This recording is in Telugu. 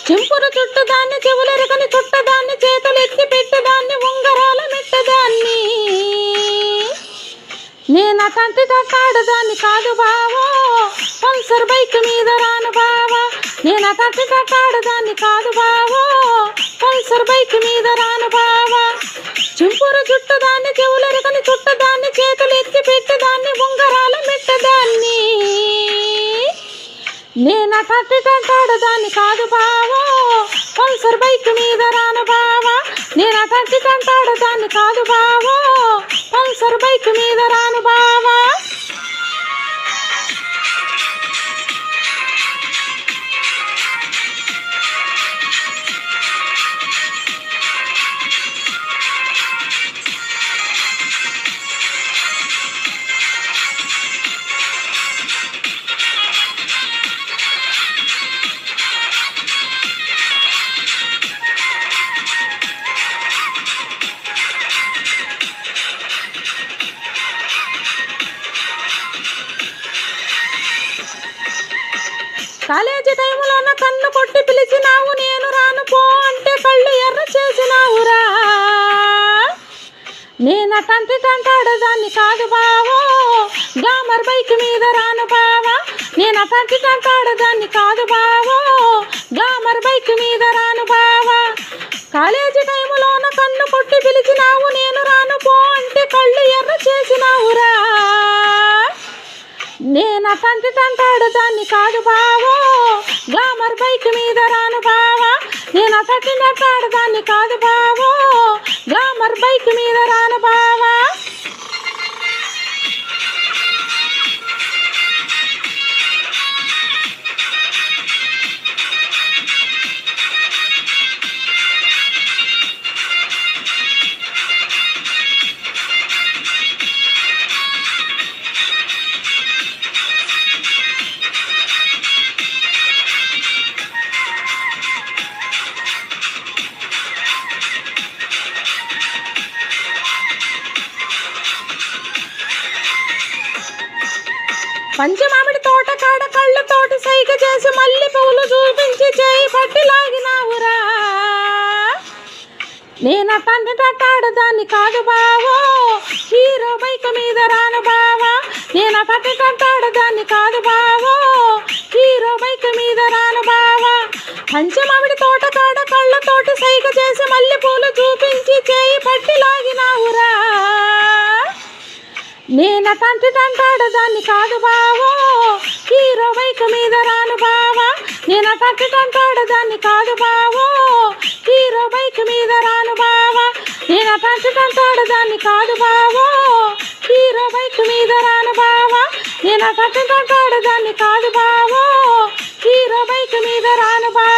చింపురు చుట్టదాన్ని చెవులెరకని చుట్టదాన్ని చేతులెత్తి పెట్టదాన్ని ఉంగరాల మెట్టదాన్ని నేనటంటి తట్టాడదాన్ని కాదు బావో పల్సర్ బైక్ మీద రాను బావా నేనటంటి తట్టాడదాన్ని కాదు బావో పల్సర్ బైక్ మీద రాను బావా చింపురు చుట్టదాన్ని చెవులెరకని చుట్టదాన్ని చేతులెత్తి పెట్టదాన్ని ఉంగరాల మెట్టదాన్ని నేనటంటి తట్టాడదాన్ని కాదు బావో పల్సర్ బైక్ మీద రాను బావా నేనటంటి తట్టాడదాన్ని కాదు బావో పల్సర్ బైక్ మీద రాను బావా కాలేజీ టైములోన కన్ను కొట్టి పిలిచినావు నేను రాను పో అంటే కళ్ళు ఎర్ర చేసినావురా నేనటంటి తంటాడదాన్ని కాదు బావో గ్లామర్ బైక్ మీద రాను బావా నేనటంటి తంటాడదాన్ని కాదు బావో గ్లామర్ బైక్ మీద రాను బావా కాలేజీ టైములోన కన్ను కొట్టి పిలిచినావు నేను రాను పో అంటే కళ్ళు ఎర్ర చేసినావురా నేనటంటి తంటాడదాన్ని కాదు బావో గ్లామర్ బైక్ మీద రాను బావా నేనటంటి తంటాడదాన్ని కాదు బావో గ్లామర్ బైక్ మీద రాను బావా పంచమామిడి తోట కాడ కళ్ళతోటి సైగ చేసి మళ్ళీ పువ్వులు చూపించి చేయి పట్టి లాగినావురా నేనటంటి తట్టాడదాన్ని కాదు బావో హీరో బైక్ మీద రాను బావా నేనటంటి తట్టాడదాన్ని కాదు బావో హీరో బైక్ మీద రాను బావా పంచమామిడి తోట కాడ కళ్ళతోటి సైగ చేసి మళ్ళీ పువ్వులు చూపించి చేయి పట్టి లాగినావురా నేనటంటి తంటాడదాన్ని కాదు బావో హీరో బైక్ మీద రాను బావా నేనటంటి తంటాడదాన్ని కాదు బావో హీరో బైక్ మీద రాను బావా నేనటంటి తంటాడదాన్ని కాదు బావో హీరో బైక్ మీద రాను బావా నేనటంటి తంటాడదాన్ని కాదు బావో హీరో బైక్ మీద రాను బావా